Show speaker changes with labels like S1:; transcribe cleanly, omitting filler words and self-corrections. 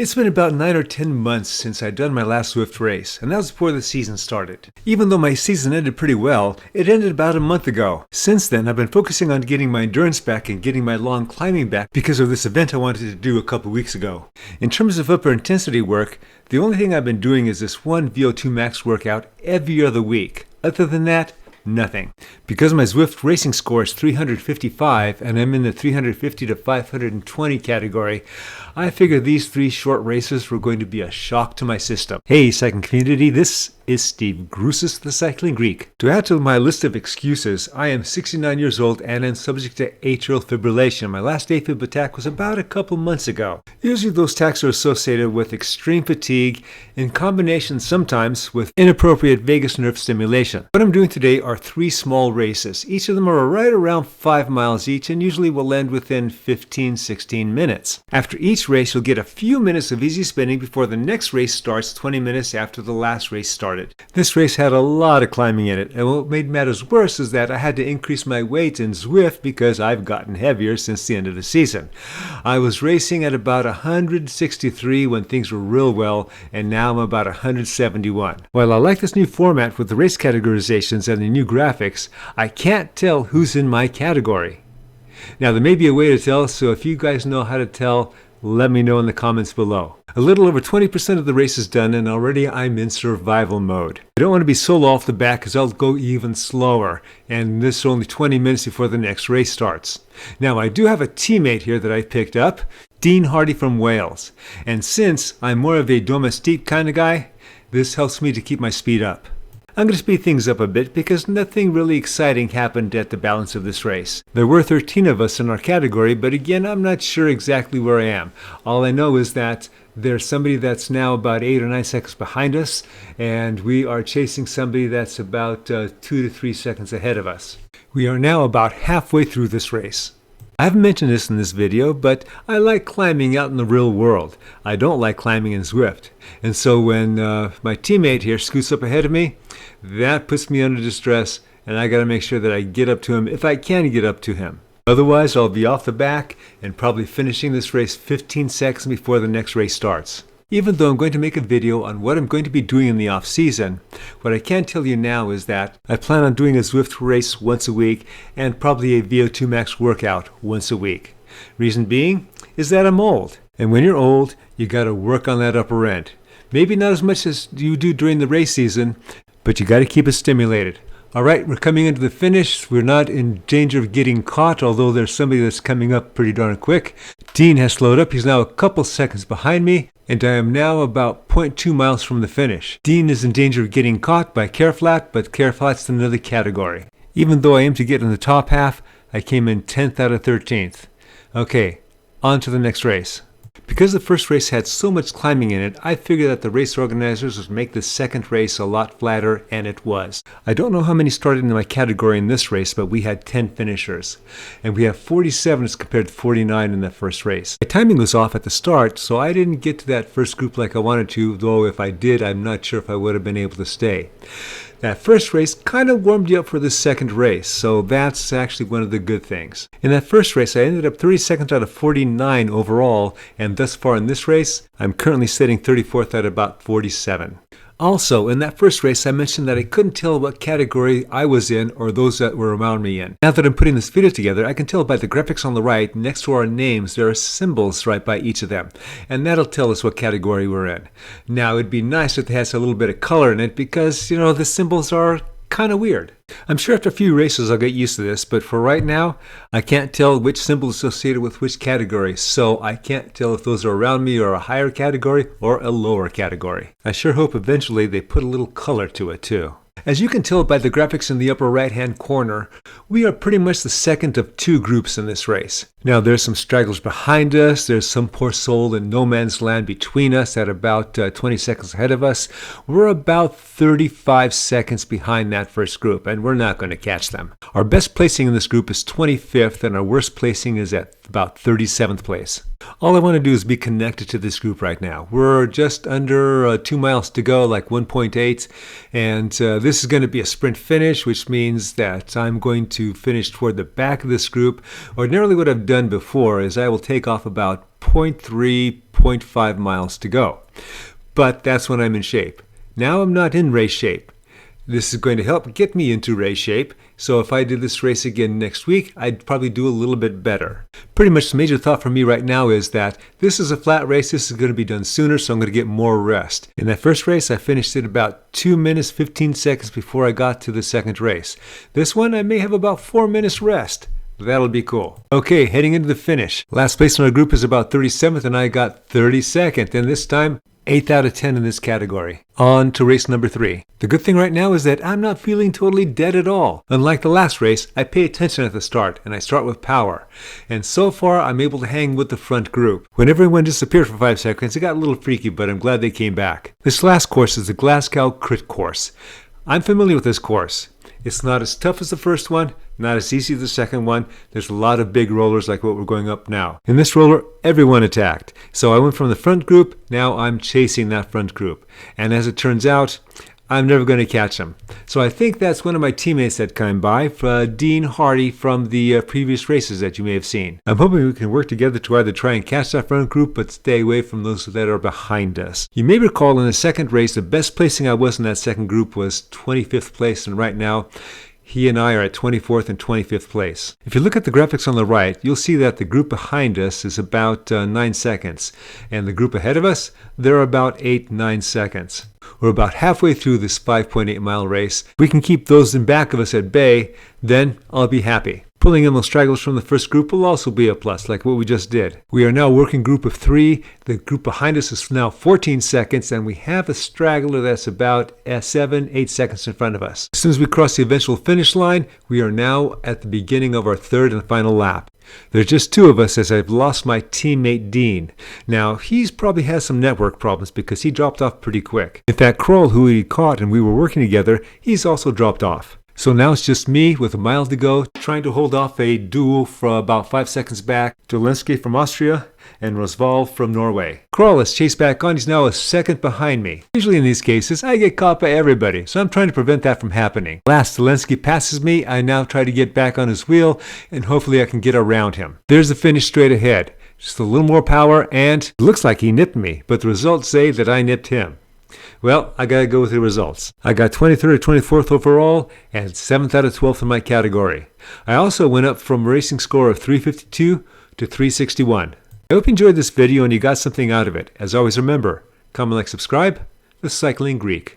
S1: It's been about 9 or 10 months since I'd done my last Zwift race, and that was before the season started. Even though my season ended pretty well, it ended about a month ago. Since then, I've been focusing on getting my endurance back and getting my long climbing back because of this event I wanted to do a couple weeks ago. In terms of upper intensity work, the only thing I've been doing is this one VO2 max workout every other week. Other than that, nothing. Because my Zwift racing score is 355 and I'm in the 350 to 520 category, I figured these 3 short races were going to be a shock to my system. Hey cycling community, this is Steve Grusis, the Cycling Greek. To add to my list of excuses, I am 69 years old and am subject to atrial fibrillation. My last AFib attack was about a couple months ago. Usually those attacks are associated with extreme fatigue in combination sometimes with inappropriate vagus nerve stimulation. What I'm doing today are 3 small races. Each of them are right around 5 miles each and usually will end within 15-16 minutes. After each race, you'll get a few minutes of easy spinning before the next race starts 20 minutes after the last race started. This race had a lot of climbing in it, and what made matters worse is that I had to increase my weight in Zwift because I've gotten heavier since the end of the season. I was racing at about 163 when things were real well, and now I'm about 171. While I like this new format with the race categorizations and the new graphics, I can't tell who's in my category. Now there may be a way to tell, so if you guys know how to tell, let me know in the comments below. A little over 20% of the race is done and already I'm in survival mode. I don't want to be solo off the bat because I'll go even slower, and this is only 20 minutes before the next race starts. Now I do have a teammate here that I picked up, Dean Hardy from Wales, and since I'm more of a domestique kind of guy, this helps me to keep my speed up. I'm going to speed things up a bit because nothing really exciting happened at the balance of this race. There were 13 of us in our category, but again, I'm not sure exactly where I am. All I know is that there's somebody that's now about 8 or 9 seconds behind us, and we are chasing somebody that's about 2 to 3 seconds ahead of us. We are now about halfway through this race. I haven't mentioned this in this video, but I like climbing out in the real world. I don't like climbing in Zwift. And so when my teammate here scoots up ahead of me, that puts me under distress, and I got to make sure that I get up to him if I can get up to him. Otherwise, I'll be off the back and probably finishing this race 15 seconds before the next race starts. Even though I'm going to make a video on what I'm going to be doing in the off season, what I can tell you now is that I plan on doing a Zwift race once a week and probably a VO2 max workout once a week. Reason being is that I'm old. And when you're old, you got to work on that upper end. Maybe not as much as you do during the race season, but you got to keep it stimulated. All right, we're coming into the finish. We're not in danger of getting caught, although there's somebody that's coming up pretty darn quick. Dean has slowed up. He's now a couple seconds behind me, and I am now about 0.2 miles from the finish. Dean is in danger of getting caught by Careflat, but Careflat's another category. Even though I aim to get in the top half, I came in 10th out of 13th. Okay, on to the next race. Because the first race had so much climbing in it, I figured that the race organizers would make the second race a lot flatter, and it was. I don't know how many started in my category in this race, but we had 10 finishers. And we have 47 as compared to 49 in the first race. My timing was off at the start, so I didn't get to that first group like I wanted to, though if I did, I'm not sure if I would have been able to stay. That first race kind of warmed you up for the second race, so that's actually one of the good things. In that first race, I ended up 32nd out of 49 overall, and thus far in this race, I'm currently sitting 34th out of about 47. Also, in that first race, I mentioned that I couldn't tell what category I was in or those that were around me in. Now that I'm putting this video together, I can tell by the graphics on the right, next to our names, there are symbols right by each of them. And that'll tell us what category we're in. Now, it'd be nice if it has a little bit of color in it because, you know, the symbols are kind of weird. I'm sure after a few races I'll get used to this, but for right now, I can't tell which symbol is associated with which category, so I can't tell if those are around me or a higher category or a lower category. I sure hope eventually they put a little color to it too. As you can tell by the graphics in the upper right hand corner, we are pretty much the second of 2 groups in this race. Now there's some stragglers behind us, there's some poor soul in no man's land between us at about 20 seconds ahead of us. We're about 35 seconds behind that first group, and we're not going to catch them. Our best placing in this group is 25th, and our worst placing is at about 37th place. All I want to do is be connected to this group right now. We're just under 2 miles to go, like 1.8, and this is going to be a sprint finish, which means that I'm going to finish toward the back of this group. Ordinarily what I've done before is I will take off about 0.3, 0.5 miles to go. But that's when I'm in shape. Now I'm not in race shape. This is going to help get me into race shape, so if I did this race again next week, I'd probably do a little bit better. Pretty much the major thought for me right now is that this is a flat race, this is going to be done sooner, so I'm going to get more rest. In that first race, I finished it about 2 minutes, 15 seconds before I got to the second race. This one, I may have about 4 minutes rest. That'll be cool. Okay, heading into the finish. Last place in our group is about 37th, and I got 32nd, and this time, 8th out of 10 in this category. On to race number 3. The good thing right now is that I'm not feeling totally dead at all. Unlike the last race, I pay attention at the start, and I start with power. And so far, I'm able to hang with the front group. When everyone disappeared for 5 seconds, it got a little freaky, but I'm glad they came back. This last course is the Glasgow Crit Course. I'm familiar with this course. It's not as tough as the first one, not as easy as the second one. There's a lot of big rollers like what we're going up now. In this roller, everyone attacked. So I went from the front group, now I'm chasing that front group. And as it turns out, I'm never going to catch them. So I think that's one of my teammates that came by, Dean Hardy from the previous races that you may have seen. I'm hoping we can work together to either try and catch that front group, but stay away from those that are behind us. You may recall in the second race, the best placing I was in that second group was 25th place, and right now, he and I are at 24th and 25th place. If you look at the graphics on the right, you'll see that the group behind us is about 9 seconds. And the group ahead of us, they're about 8-9 seconds. We're about halfway through this 5.8 mile race. If we can keep those in back of us at bay, then I'll be happy. Pulling in those stragglers from the first group will also be a plus, like what we just did. We are now working group of 3. The group behind us is now 14 seconds, and we have a straggler that's about 7-8 seconds in front of us. As soon as we cross the eventual finish line, we are now at the beginning of our third and final lap. There's just 2 of us as I've lost my teammate Dean. Now, he's probably has some network problems because he dropped off pretty quick. In fact, Kroll, who he caught and we were working together, he's also dropped off. So now it's just me with a mile to go, trying to hold off a duel for about 5 seconds back. Dolensky from Austria and Rosval from Norway. Kroll is chased back on. He's now a second behind me. Usually in these cases, I get caught by everybody, so I'm trying to prevent that from happening. Last Dolensky passes me. I now try to get back on his wheel, and hopefully I can get around him. There's the finish straight ahead. Just a little more power, and it looks like he nipped me, but the results say that I nipped him. Well, I gotta go with the results. I got 23rd or 24th overall and 7th out of 12th in my category. I also went up from a racing score of 352 to 361. I hope you enjoyed this video and you got something out of it. As always, remember, comment, like, subscribe. The Cycling Greek.